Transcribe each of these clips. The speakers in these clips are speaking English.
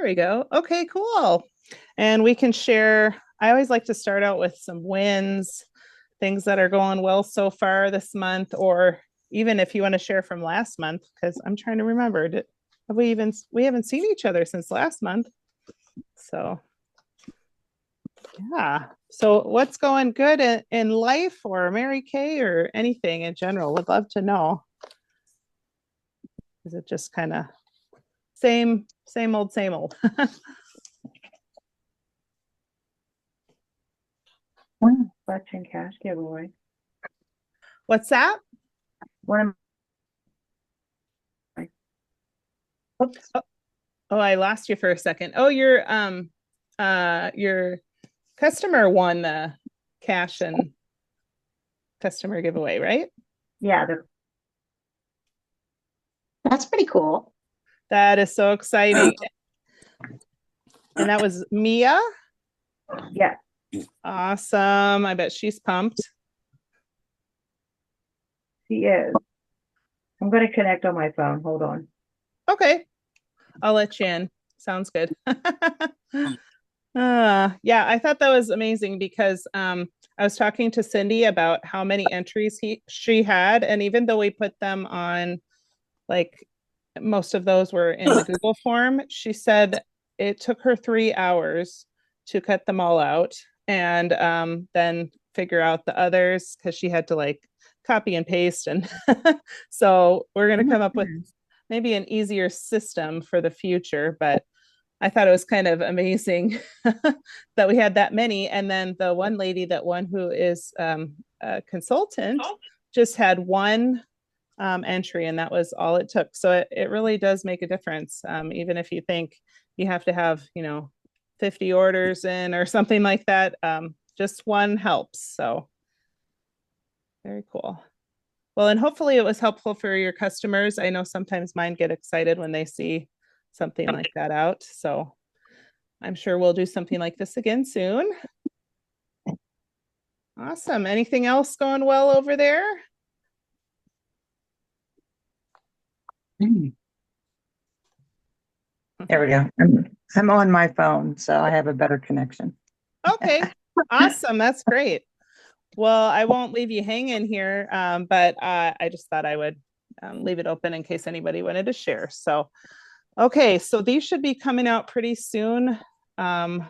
There we go. Okay, cool. And we can share. I always like to start out with some wins, things that are going well so far this month, or even if you want to share from last month, because I'm trying to remember. Have we haven't seen each other since last month. So yeah. So what's going good in life or Mary Kay or anything in general? Would love to know. Is it just kind of same old, same old? Collection cash giveaway. What's that? One of my, oops, Oh, oh, I lost you for a second. Oh, your customer won the cash and customer giveaway, right? yeah, that's pretty cool. That is so exciting. And that was Mia. Yeah, Awesome. I bet she's pumped. she is. I'm going to connect on my phone. Hold on. Okay, I'll let you in. Sounds good. Yeah, I thought that was amazing because I was talking to Cindy about how many entries she had, and even though we put them on, like most of those were in the Google form, she said it took her 3 hours to cut them all out and then figure out the others because she had to like copy and paste, and so we're going Oh to my come up with goodness. maybe an easier system for the future, but I thought it was kind of amazing that we had that many. And then the one lady that won, who is a consultant, just had one entry, and that was all it took. So it really does make a difference. Even if you think you have to have, 50 orders in or something like that, just one helps. So very cool. Well, and hopefully it was helpful for your customers. I know sometimes mine get excited when they see something like that out. So I'm sure we'll do something like this again soon. Awesome. Anything else going well over there? Mm. There we go. I'm on my phone, so I have a better connection. Okay. Awesome. That's great. Well, I won't leave you hanging here, but I just thought I would leave it open in case anybody wanted to share. So, okay. So these should be coming out pretty soon. Um,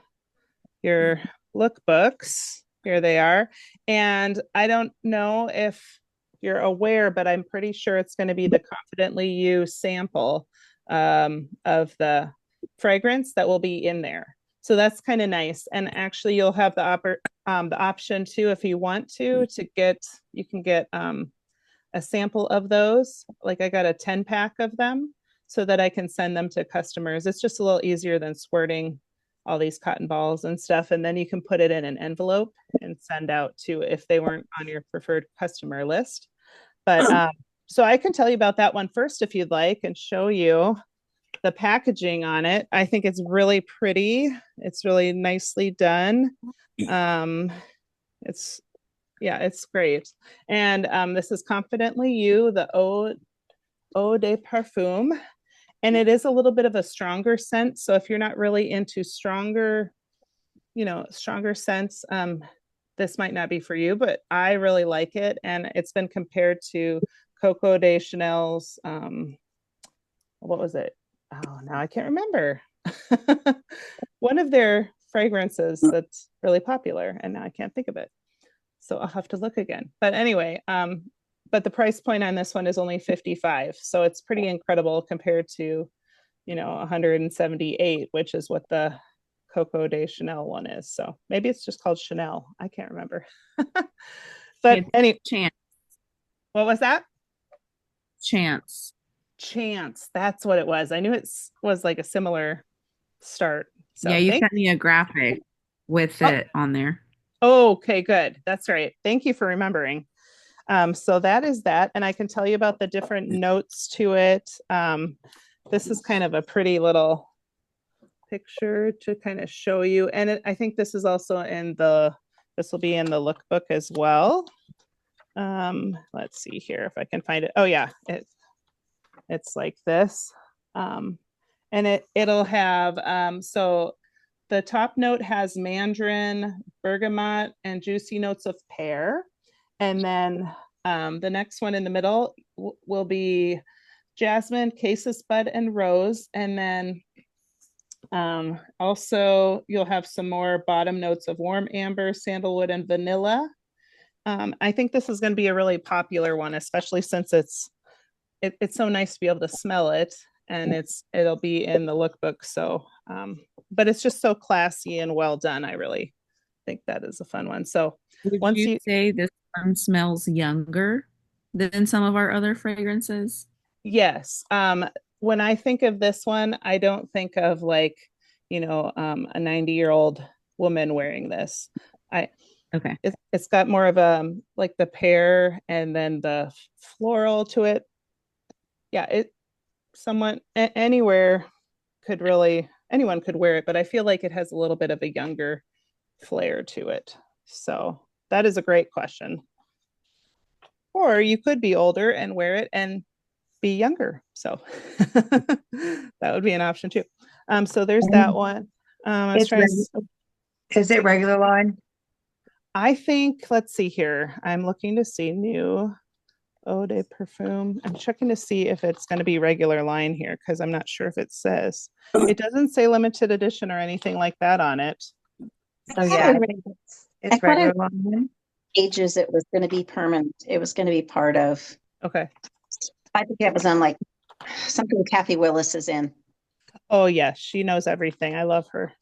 your lookbooks, here they are. And I don't know if you're aware, but I'm pretty sure it's going to be the Confidently You sample of the fragrance that will be in there. So that's kind of nice. And actually, you'll have the option too, if you want to get, you can get a sample of those. Like I got a 10 pack of them so that I can send them to customers. It's just a little easier than squirting all these cotton balls and stuff. And then you can put it in an envelope and send out to if they weren't on your preferred customer list. But so I can tell you about that one first if you'd like and show you the packaging on it. I think it's really pretty. It's really nicely done. Um, it's yeah, it's great. And this is Confidently You, the Eau de Parfum. And it is a little bit of a stronger scent. So if you're not really into stronger scents, this might not be for you, but I really like it. And it's been compared to Coco de Chanel's, what was it? Oh, now I can't remember. One of their fragrances that's really popular, and now I can't think of it. So I'll have to look again. But anyway, but the price point on this one is only 55. So it's pretty incredible compared to, 178, which is what the Coco de Chanel one is. So maybe it's just called Chanel. I can't remember. But It's chance, what was that? chance. Chance. That's what it was. I knew it was like a similar start. Yeah, So you thank sent me a graphic with oh, it on there. okay, good. That's right. Thank you for remembering. So that is that. And I can tell you about the different notes to it. This is kind of a pretty little picture to kind of show you. And I think this is also this will be in the lookbook as well. Let's see here if I can find it. Oh yeah, it's like this. Um, And it'll have so the top note has mandarin, bergamot, and juicy notes of pear. And then the next one in the middle will be jasmine, cassis bud, and rose. And then also you'll have some more bottom notes of warm amber, sandalwood, and vanilla. I think this is going to be a really popular one, especially since it's so nice to be able to smell it, and it'll be in the lookbook. So, but it's just so classy and well done. I really think that is a fun one. So Would once you you, say this one smells younger than some of our other fragrances? yes, when I think of this one, I don't think of like, a 90-year-old woman wearing this. I Okay. it's got more of a like the pear and then the floral to it. Yeah, someone anywhere could really anyone could wear it, but I feel like it has a little bit of a younger flair to it. So that is a great question. Or you could be older and wear it and be younger. So that would be an option too. So there's that one. I was It's trying is it regular line? I think, let's see here. I'm looking to see new eau de perfume. I'm checking to see if it's going to be regular line here because I'm not sure if it says. It doesn't say limited edition or anything like that on it. So yeah, it's thought regular it line. ages it was going to be permanent. It was going to be part of. Okay. I think it was on like something Kathy Willis is in. Oh, yes. She knows everything. I love her.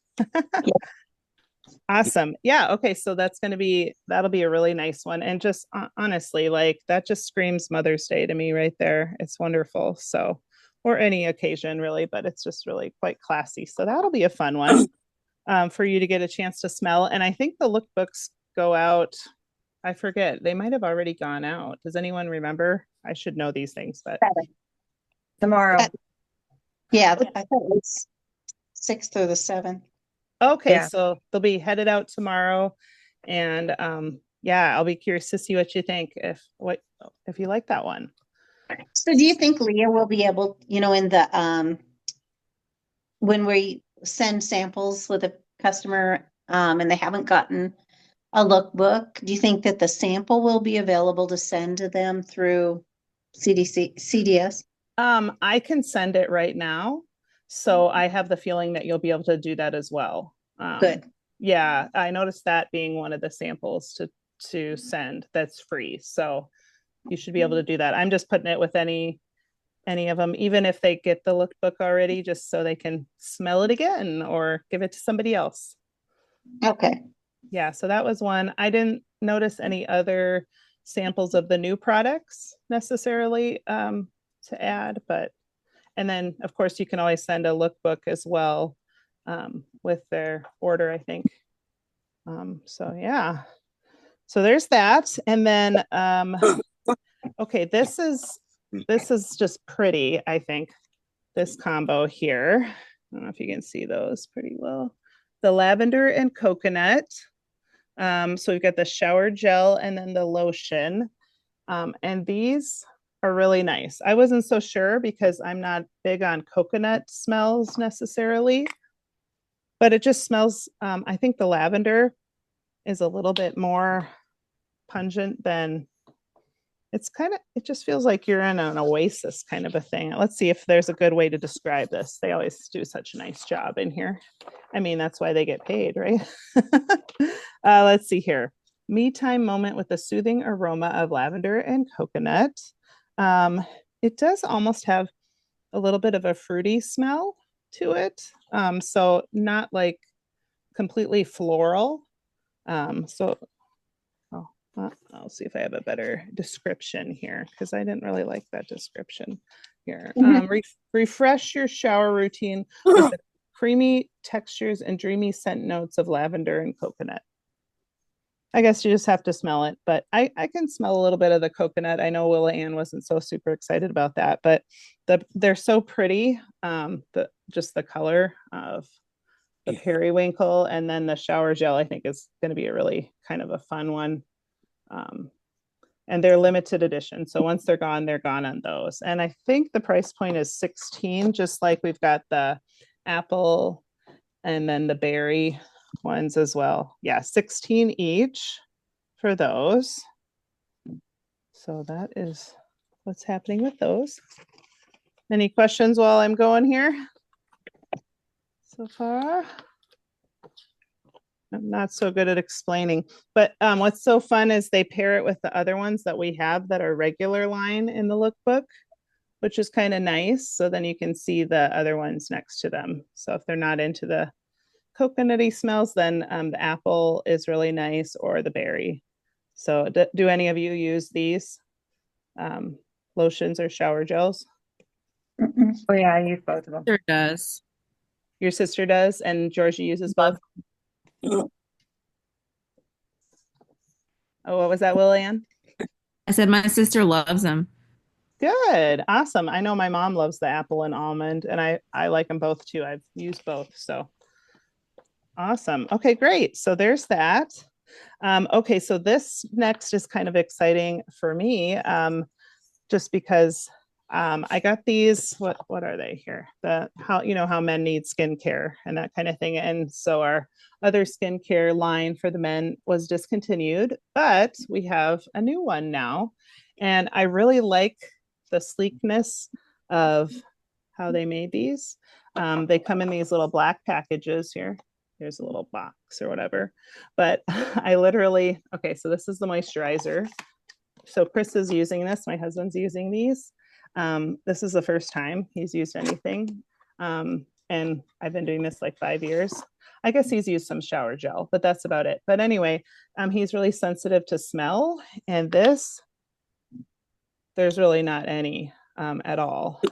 Awesome. Yeah. Okay. So that'll be a really nice one. And just honestly, like that just screams Mother's Day to me right there. It's wonderful. So, or any occasion really, but it's just really quite classy. So that'll be a fun one for you to get a chance to smell. And I think the lookbooks go out. I forget. They might have already gone out. Does anyone remember? I should know these things, but Tomorrow. Yeah, I thought it was 6th or the 7th. okay. Yeah. So they'll be headed out tomorrow. And yeah, I'll be curious to see what you think if you like that one. So do you think Leah will be able, in the when we send samples with a customer and they haven't gotten a lookbook, do you think that the sample will be available to send to them through CDS? I can send it right now. So I have the feeling that you'll be able to do that as well. Good. Yeah, I noticed that being one of the samples to send that's free. So you should be able to do that. I'm just putting it with any of them, even if they get the lookbook already, just so they can smell it again or give it to somebody else. Okay. Yeah, so that was one. I didn't notice any other samples of the new products necessarily to add, but and then of course you can always send a lookbook as well with their order, I think. So yeah, so there's that. And then okay, this is just pretty, I think, this combo here. I don't know if you can see those pretty well. The lavender and coconut. So we've got the shower gel and then the lotion. And these are really nice. I wasn't so sure because I'm not big on coconut smells necessarily, but it just smells, I think the lavender is a little bit more pungent than it just feels like you're in an oasis kind of a thing. Let's see if there's a good way to describe this. They always do such a nice job in here. I mean, that's why they get paid, right? Let's see here. Me time moment with the soothing aroma of lavender and coconut. It does almost have a little bit of a fruity smell to it. So not like completely floral. So I'll see if I have a better description here because I didn't really like that description here. Refresh your shower routine with the creamy textures and dreamy scent notes of lavender and coconut. I guess you just have to smell it, but I can smell a little bit of the coconut. I know Willa Ann wasn't so super excited about that, but they're so pretty. Just the color of the periwinkle and then the shower gel, I think is going to be a really kind of a fun one. and they're limited edition. So once they're gone on those. And I think the price point is 16, just like we've got the apple and then the berry ones as well. Yeah, 16 each for those. So that is what's happening with those. Any questions while I'm going here so far? I'm not so good at explaining, but what's so fun is they pair it with the other ones that we have that are regular line in the lookbook, which is kind of nice. So then you can see the other ones next to them. So if they're not into the coconutty smells, then the apple is really nice, or the berry. So do any of you use these lotions or shower gels? Oh, yeah, I use both of them. Sure does. Your sister does, and Georgia uses both. Oh, what was that, Lillian? I said my sister loves them. Good, awesome. I know my mom loves the apple and almond, and I like them both too. I've used both, so awesome. Okay, great. So there's that. Okay, so this next is kind of exciting for me, just because I got these. What are they here? How men need skincare and that kind of thing, and so our other skincare line for the men was discontinued, but we have a new one now, and I really like the sleekness of how they made these. They come in these little black packages here. Here's a little box or whatever. But I literally, okay, so this is the moisturizer. So Chris is using this. My husband's using these. This is the first time he's used anything. And I've been doing this like 5 years. I guess he's used some shower gel, but that's about it. But anyway, he's really sensitive to smell. And this, there's really not any at all.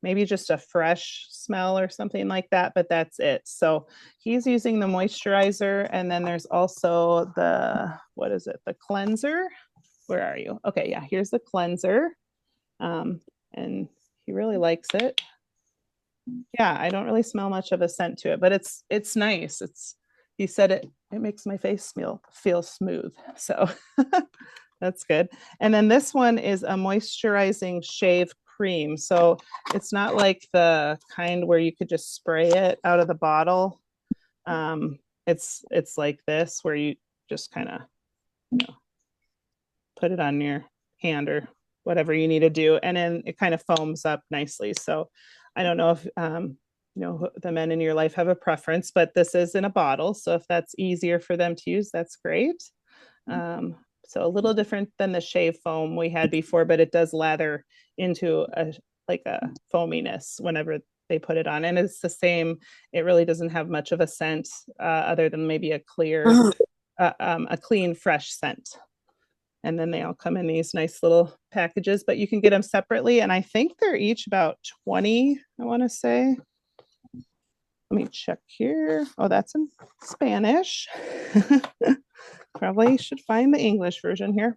Maybe just a fresh smell or something like that, but that's it. So he's using the moisturizer, and then there's also what is it? The cleanser. Where are you? Okay, yeah, here's the cleanser. And he really likes it. Yeah, I don't really smell much of a scent to it, but it's nice. He said it makes my face feel smooth. So that's good. And then this one is a moisturizing shave cream. So it's not like the kind where you could just spray it out of the bottle. It's like this, where you just kind of put it on your hand or whatever you need to do, and then it kind of foams up nicely. So I don't know if the men in your life have a preference, but this is in a bottle, so if that's easier for them to use, that's great. So a little different than the shave foam we had before, but it does lather into a foaminess whenever they put it on, and it's the same. It really doesn't have much of a scent, other than maybe a clean, fresh scent. And then they all come in these nice little packages, but you can get them separately. And I think they're each about 20, I want to say. Let me check here. Oh, that's in Spanish. Probably should find the English version here.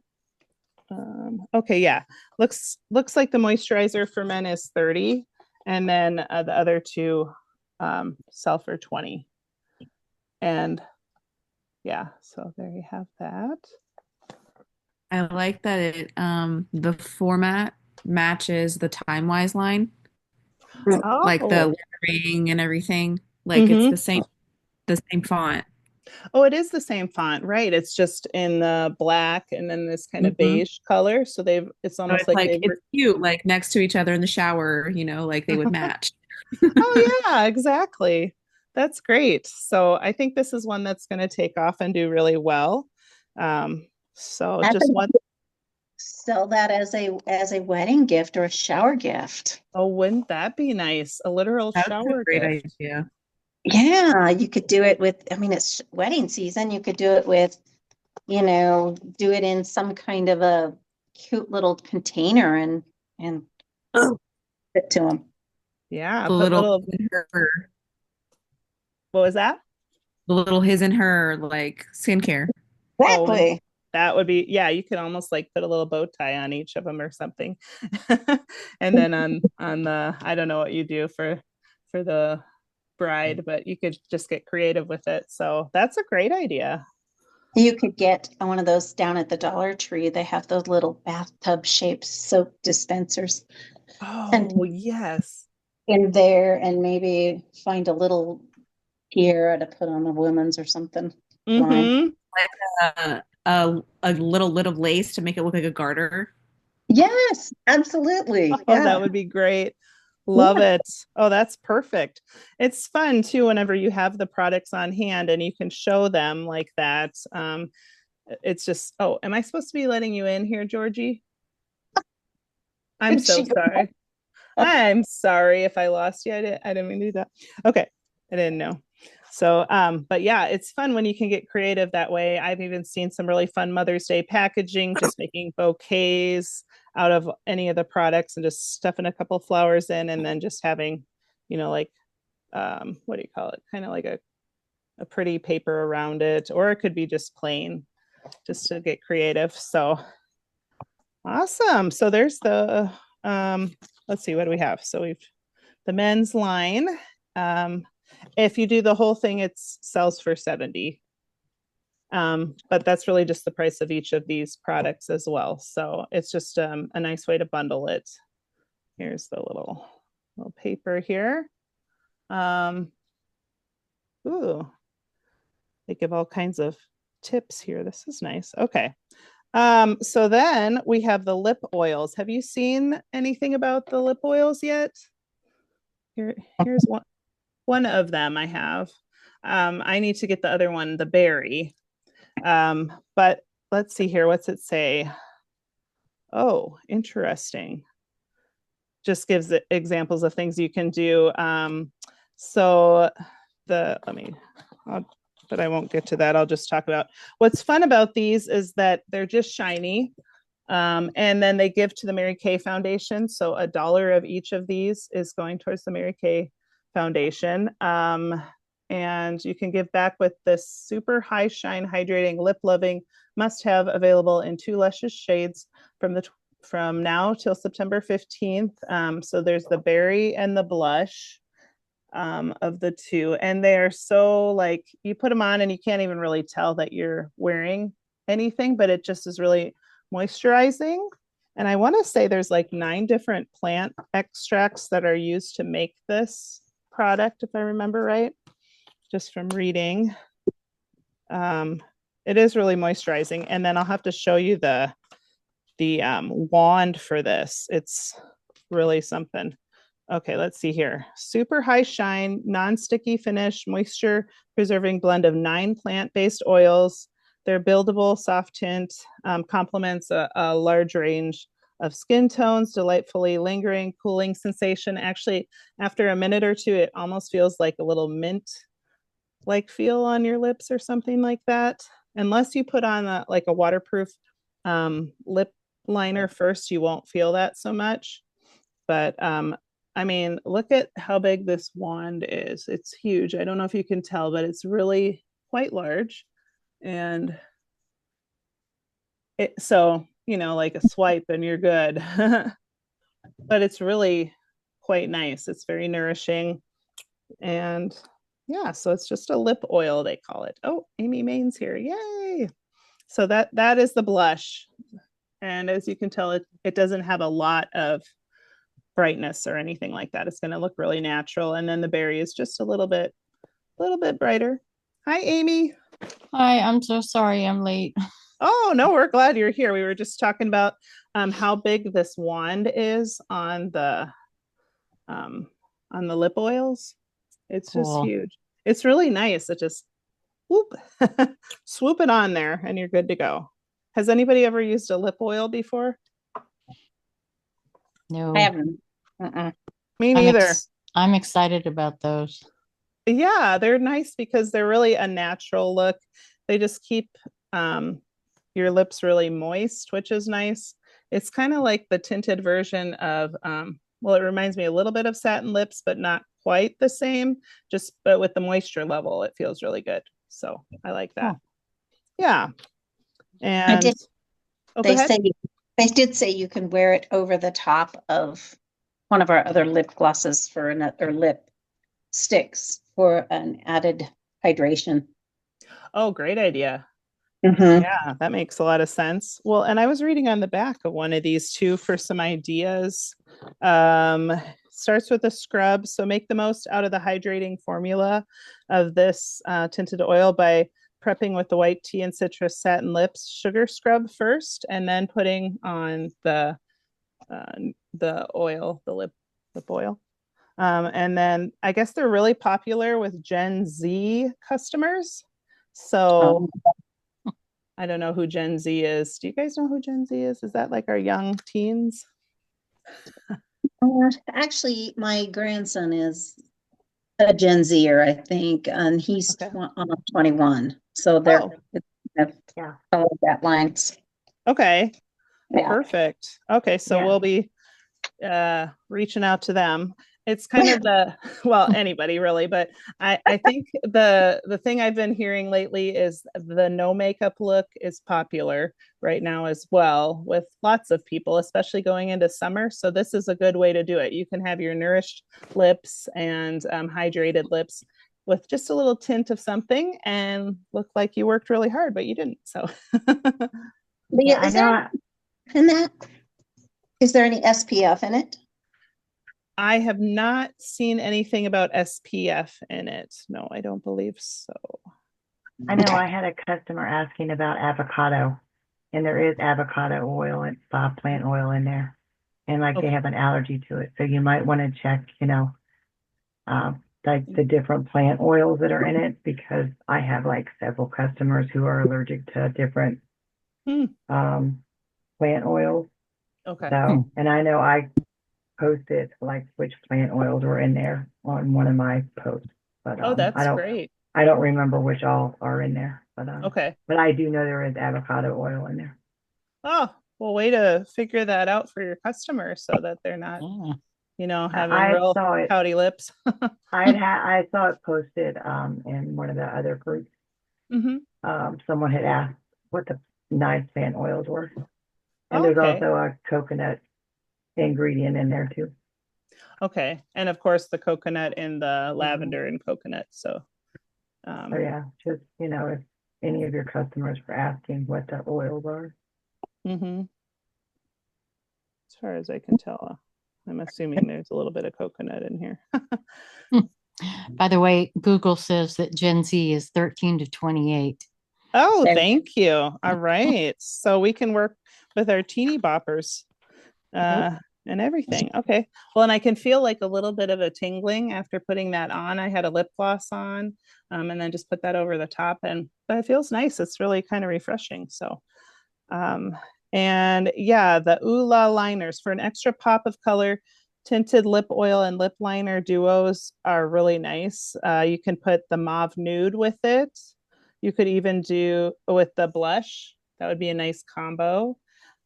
Okay, yeah. Looks like the moisturizer for men is 30, and then the other two sell for 20. And yeah, so there you have that. I like that it the format matches the Timewise line, like the lettering and everything. Like it's the same font. Oh, it is the same font, right? It's just in the black and then this kind of beige color. So it's almost so it's cute, like next to each other in the shower, like they would match. Oh yeah, exactly. That's great. So I think this is one that's going to take off and do really well. So sell that as a wedding gift or a shower gift. Oh, wouldn't that be nice? A literal shower great gift. idea. Yeah, you could do it with, it's wedding season. You could do it with, do it in some kind of a cute little container and fit to them. Yeah, the little her. What was that? The little his and her like skincare. Exactly. Oh, that would be, yeah, you could almost like put a little bow tie on each of them or something. And then on the, I don't know what you do for the bride, but you could just get creative with it. So that's a great idea. You could get one of those down at the Dollar Tree. They have those little bathtub shaped soap dispensers and Oh, yes. in there and maybe find a little tiara to put on the women's or something. Line. Mm-hmm. A little bit of lace to make it look like a garter. Yes, absolutely. Oh, Yeah. that would be great. Love Yeah. it. Oh, that's perfect. It's fun too whenever you have the products on hand and you can show them like that. It's just, oh, am I supposed to be letting you in here, Georgie? I'm Did so she go? sorry. I'm sorry if I lost you. I didn't mean to do that. Okay. I didn't know. So, but yeah, it's fun when you can get creative that way. I've even seen some really fun Mother's Day packaging, just making bouquets out of any of the products and just stuffing a couple flowers in and then just having, like, what do you call it? Kind of like a pretty paper around it, or it could be just plain, just to get creative. So awesome. So there's let's see, what do we have? So we've the men's line. If you do the whole thing, it sells for 70. But that's really just the price of each of these products as well. So it's just a nice way to bundle it. Here's the little paper here. Ooh, they give all kinds of tips here. This is nice. Okay. So then we have the lip oils. Have you seen anything about the lip oils yet? Here's one of them I have. I need to get the other one, the berry. But let's see here. What's it say? Oh, interesting. Just gives it examples of things you can do. So but I won't get to that. I'll just talk about what's fun about these is that they're just shiny. And then they give to the Mary Kay Foundation. So $1 of each of these is going towards the Mary Kay Foundation. And you can give back with this super high shine hydrating lip loving must have available in 2 luscious shades from now till September 15th. So there's the berry and the blush of the two, and they're so like you put them on and you can't even really tell that you're wearing anything, but it just is really moisturizing. And I want to say there's like 9 different plant extracts that are used to make this product, if I remember right, just from reading. It is really moisturizing. And then I'll have to show you the wand for this. It's really something. Okay, let's see here. Super high shine, non-sticky finish, moisture preserving blend of 9 plant-based oils. They're buildable, soft tint, complements a large range of skin tones, delightfully lingering, cooling sensation. Actually, after a minute or two, it almost feels like a little mint-like feel on your lips or something like that. Unless you put on a waterproof lip liner first, you won't feel that so much. But I mean, look at how big this wand is. It's huge. I don't know if you can tell, but it's really quite large. And so, like a swipe and you're good. But it's really quite nice. It's very nourishing. And yeah, so it's just a lip oil, they call it. Oh, Amy Main's here. Yay. So that is the blush. And as you can tell, it doesn't have a lot of brightness or anything like that. It's going to look really natural. And then the berry is just a little bit brighter. Hi, Amy. Hi, I'm so sorry I'm late. Oh, no, we're glad you're here. We were just talking about how big this wand is on the lip oils. It's just Cool. huge. It's really nice. It just whoop, swoop it on there and you're good to go. Has anybody ever used a lip oil before? No, I haven't. Uh-uh. Me I'm neither. I'm excited about those. Yeah, they're nice because they're really a natural look. They just keep your lips really moist, which is nice. It's kind of like the tinted version of well, it reminds me a little bit of satin lips, but not quite the same. But with the moisture level, it feels really good. So I like that. Oh. Yeah. I And did. oh, go They ahead. they did say you can wear it over the top of one of our other lip glosses for another lip sticks for an added hydration. Oh, great idea. Mhm. Yeah, that makes a lot of sense. Well, and I was reading on the back of one of these too for some ideas. Um, Starts with a scrub. So make the most out of the hydrating formula of this tinted oil by prepping with the white tea and citrus satin lips sugar scrub first, and then putting on uh, the oil, the lip oil. And then I guess they're really popular with Gen Z customers. So Um, I don't know who Gen Z is. Do you guys know who Gen Z is? Is that like our young teens? Actually, my grandson is a Gen Zer, I think, and he's Okay. 21. So Oh, it's Yeah. along that lines. okay. Yeah. Perfect. Okay, so Yeah. we'll be reaching out to them. It's kind of the well, anybody really, but I think the thing I've been hearing lately is the no makeup look is popular right now as well with lots of people, especially going into summer. So this is a good way to do it. You can have your nourished lips and hydrated lips with just a little tint of something and look like you worked really hard, but you didn't. So Leah, Yeah, I is know. there in that? Is there any SPF in it? I have not seen anything about SPF in it. No, I don't believe so. I know I had a customer asking about avocado, and there is avocado oil and spa plant oil in there. And like they Okay. have an allergy to it. So you might want to check, like the different plant oils that are in it because I have like several customers who are allergic to different Hmm. plant oils. Okay. So, and I know I posted like which plant oils were in there on one of my posts, but Oh, that's great. I don't remember which all are in there, Okay. but I do know there is avocado oil in there. Oh, well, way to figure that out for your customers so that they're not, Yeah. having I real saw it. pouty lips. I saw it posted in one of the other groups. Hmm. Someone had asked what the nice plant oils were, and there's Okay. also a coconut ingredient in there too. Okay. And of course, the coconut and the Mhm. lavender and coconut. So, So yeah, just if any of your customers were asking what the oils are. mhm. As far as I can tell, I'm assuming there's a little bit of coconut in here. By the way, Google says that Gen Z is 13 to 28. Oh, There. thank you. All right. So we can work with our teeny boppers Yep. and everything. Okay. Well, and I can feel like a little bit of a tingling after putting that on. I had a lip gloss on and then just put that over the top and but it feels nice. It's really kind of refreshing. So um and yeah, the Ooh La liners for an extra pop of color. Tinted lip oil and lip liner duos are really nice. You can put the mauve nude with it. You could even do with the blush. That would be a nice combo.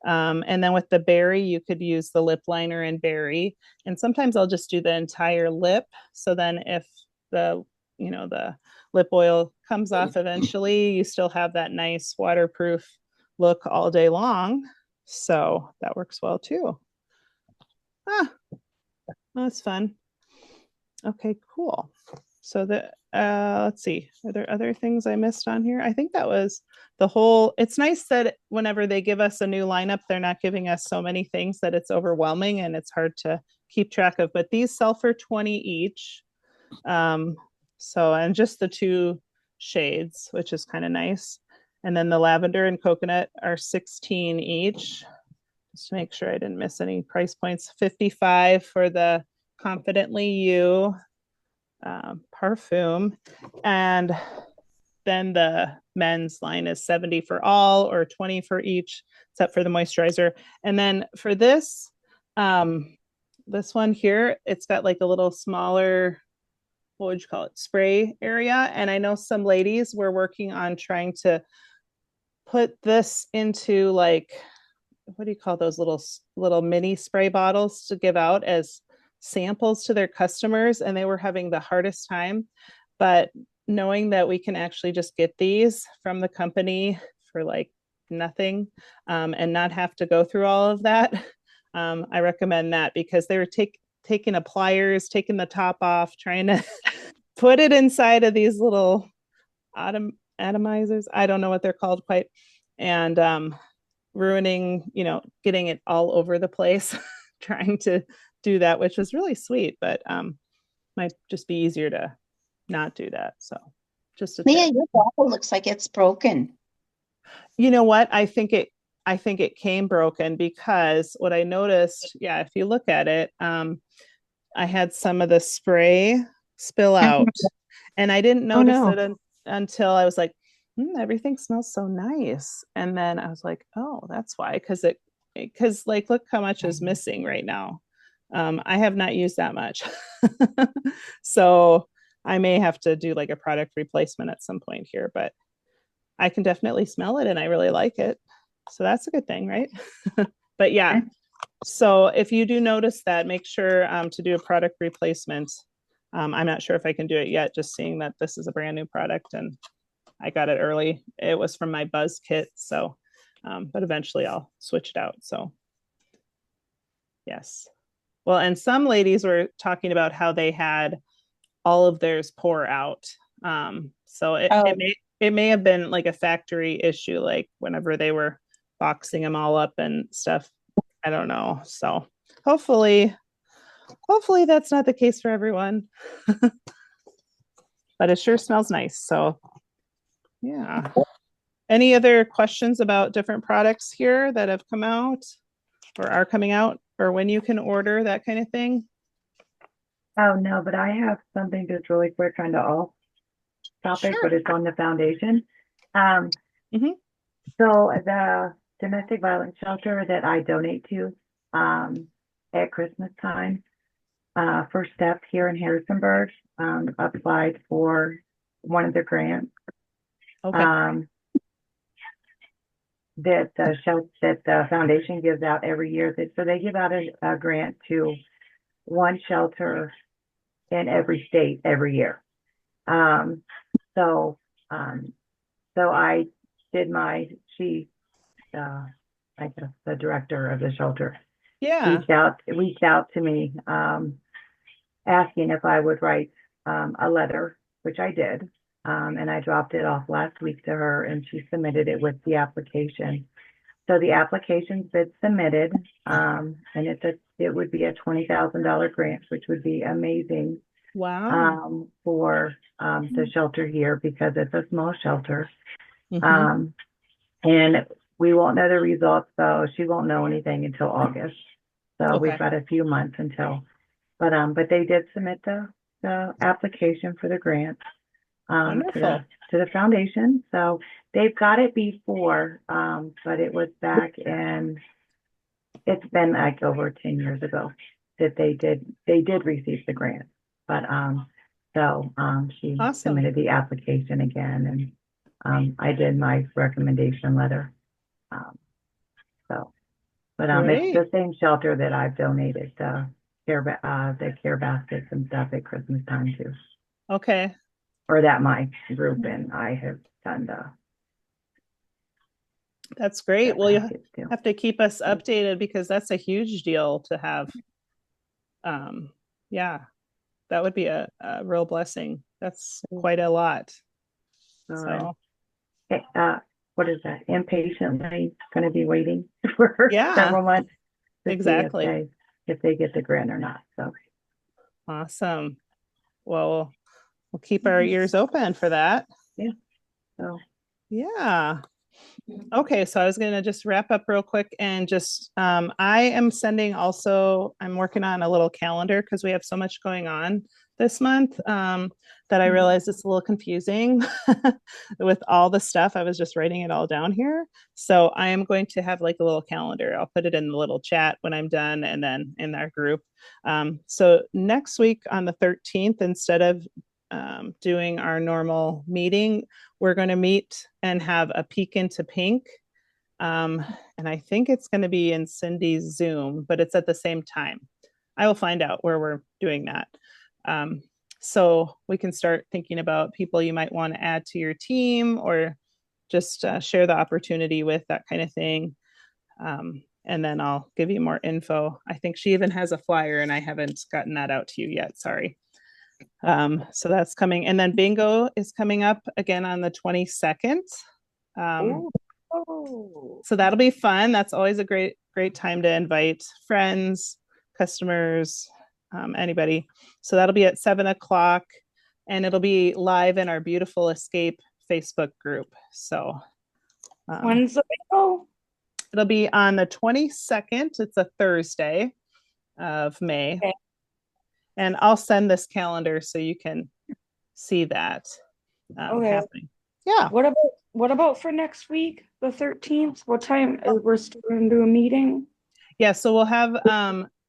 And then with the berry, you could use the lip liner and berry. And sometimes I'll just do the entire lip. So then if the, the lip oil comes off eventually, you still have that nice waterproof look all day long. So that works well too. Ah, that's fun. Okay, cool. So let's see, are there other things I missed on here? I think that was the whole, it's nice that whenever they give us a new lineup, they're not giving us so many things that it's overwhelming and it's hard to keep track of, but these sell for 20 each. So, and just the two shades, which is kind of nice. And then the lavender and coconut are 16 each. Just to make sure I didn't miss any price points. 55 for the Confidently You perfume. And then the men's line is 70 for all or 20 for each, except for the moisturizer. And then for this one here, it's got like a little smaller, what would you call it, spray area. And I know some ladies were working on trying to put this into like, what do you call those little mini spray bottles to give out as samples to their customers, and they were having the hardest time. But knowing that we can actually just get these from the company for like nothing and not have to go through all of that, I recommend that because they were taking the pliers, taking the top off, trying to put it inside of these little atomizers. I don't know what they're called quite. And ruining, getting it all over the place, trying to do that, which was really sweet, but might just be easier to not do that. So just a Leah, tip. your bottle looks like it's broken. You know what? I think it came broken because what I noticed, yeah, if you look at it, I had some of the spray spill out, and I didn't Oh, notice no. it until I was like, everything smells so nice. And then I was like, oh, that's why. Because like, look how much is missing right now. I have not used that much. So I may have to do like a product replacement at some point here, but I can definitely smell it and I really like it. So that's a good thing, right? But yeah, so if you do notice that, make sure to do a product replacement. I'm not sure if I can do it yet, just seeing that this is a brand new product and I got it early. It was from my Buzz kit. So, but eventually I'll switch it out. So yes. Well, and some ladies were talking about how they had all of theirs pour out. So Oh. it may have been like a factory issue, like whenever they were boxing them all up and stuff. I don't know. So hopefully that's not the case for everyone. But it sure smells nice. So yeah. Any other questions about different products here that have come out or are coming out, or when you can order, that kind of thing? Oh, no, but I have something just really quick, kind of off topic, Sure. but it's on the foundation. Um, Mhm. So the domestic violence shelter that I donate to at Christmas time, First Step here in Harrisonburg, applied for one of the grants Okay. that the foundation gives out every year. So they give out a grant to one shelter in every state every year. Um, so um, so I did I guess the director of the shelter Yeah. reached out to me, asking if I would write a letter, which I did. And I dropped it off last week to her and she submitted it with the application. So the application's been submitted, and it would be a $20,000 grant, which would be amazing Wow. for the shelter here because it's a small shelter. Mhm. And we won't know the results, so she won't know anything until August. So we've Okay. got a few months until, but they did submit the application for the grant Wonderful. to the foundation. So they've got it before, but it was it's been like over 10 years ago that they did receive the grant. But she Awesome. submitted the application again and I did my recommendation letter. So, but it's Great. the same shelter that I've donated the care baskets and stuff at Christmas time too, Okay. or that my group and I have done That's great. the Well, you baskets too. have to keep us updated because that's a huge deal to have. Yeah, that would be a real blessing. That's quite a lot. So Okay, what is that? Impatiently going to be waiting for yeah, several months to exactly. see if they get the grant or not. So Awesome. Well, we'll keep our ears open for that. yeah, so Yeah. Okay, so I was going to just wrap up real quick and just I am sending also, I'm working on a little calendar because we have so much going on this month that I realized it's a little confusing with all the stuff. I was just writing it all down here. So I am going to have like a little calendar. I'll put it in the little chat when I'm done and then in our group. So next week on the 13th, instead of doing our normal meeting, we're going to meet and have a peek into pink. And I think it's going to be in Cindy's Zoom, but it's at the same time. I will find out where we're doing that. So we can start thinking about people you might want to add to your team or just share the opportunity with, that kind of thing. And then I'll give you more info. I think she even has a flyer and I haven't gotten that out to you yet. Sorry. So that's coming. And then bingo is coming up again on the 22nd. So that'll be fun. That's always a great time to invite friends, customers, anybody. So that'll be at 7 o'clock, and it'll be live in our Beautiful Escape Facebook group. So when's the bingo? It'll be on the 22nd. It's a Thursday of May. Okay. And I'll send this calendar so you can see that happening. Yeah. What about for next week, the 13th? What time? We're still going to do a meeting? Yeah, so we'll have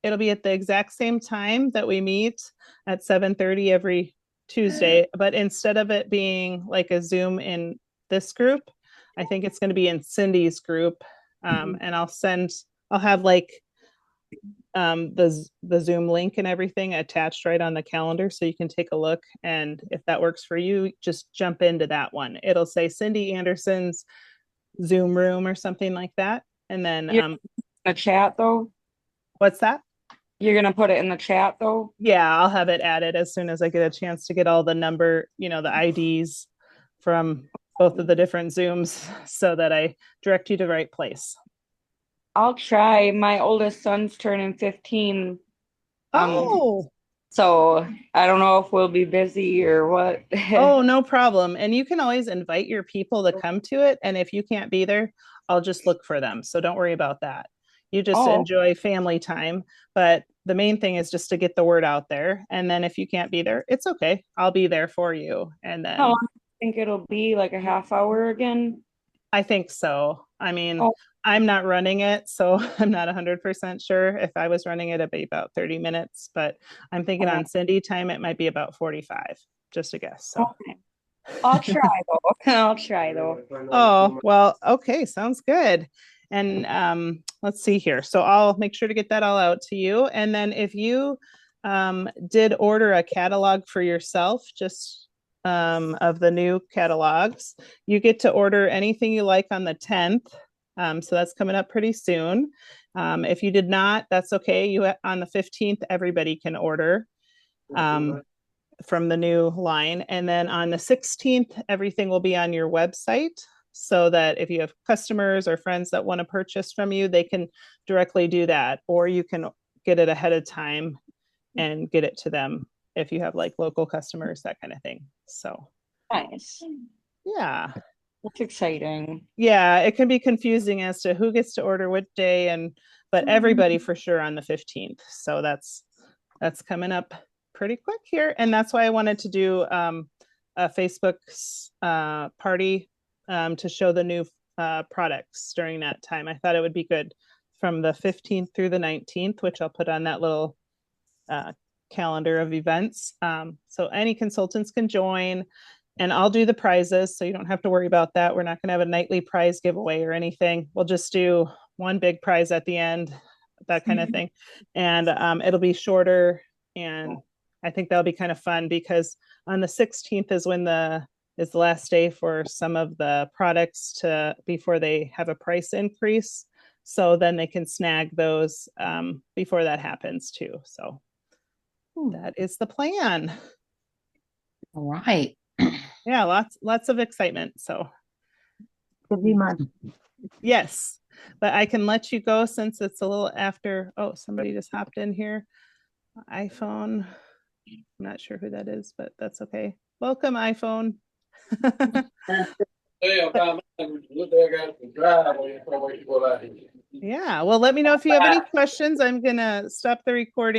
it'll be at the exact same time that we meet at 7:30 every Tuesday, but instead of it being like a Zoom in this group, I think it's going to be in Cindy's group. And I'll have like the Zoom link and everything attached right on the calendar, so you can take a look, and if that works for you, just jump into that one. It'll say Cindy Anderson's Zoom room or something like that. And then the chat though? What's that? You're gonna put it in the chat though? Yeah, I'll have it added as soon as I get a chance to get all the number, the IDs from both of the different Zooms, so that I direct you to the right place. I'll try. My oldest son's turning 15. So I don't know if we'll be busy or what. Oh, no problem. And you can always invite your people to come to it. And if you can't be there, I'll just look for them. So don't worry about that. You just enjoy family time. But the main thing is just to get the word out there. And then if you can't be there, it's okay. I'll be there for you. And then how long do you think it'll be? Like a half hour again? I think so. I mean, I'm not running it, so I'm not 100% sure. If I was running it, it'd be about 30 minutes, but I'm thinking on Cindy time, it might be about 45, just a guess. So. Okay. I'll try though. Oh, well, okay. Sounds good. And let's see here. So I'll make sure to get that all out to you. And then if you did order a catalog for yourself, just of the new catalogs, you get to order anything you like on the 10th. So that's coming up pretty soon. If you did not, that's okay. On the 15th, everybody can order from the new line. And then on the 16th, everything will be on your website, so that if you have customers or friends that want to purchase from you, they can directly do that, or you can get it ahead of time and get it to them if you have like local customers, that kind of thing. So nice. Yeah. That's exciting. Yeah, it can be confusing as to who gets to order what day, but everybody for sure on the 15th. So that's coming up pretty quick here. And that's why I wanted to do a Facebook party to show the new products during that time. I thought it would be good from the 15th through the 19th, which I'll put on that little calendar of events. So any consultants can join. And I'll do the prizes, so you don't have to worry about that. We're not going to have a nightly prize giveaway or anything. We'll just do one big prize at the end, that kind of thing. And it'll be shorter. And I think that'll be kind of fun, because on the 16th is the last day for some of the products before they have a price increase. So then they can snag those before that happens too. So that is the plan. All right. Yeah, lots of excitement. So busy month. Yes, but I can let you go since it's a little after. Oh, somebody just hopped in here. iPhone. I'm not sure who that is, but that's okay. Welcome, iPhone. Yeah, well, let me know if you have any questions. I'm gonna stop the recording.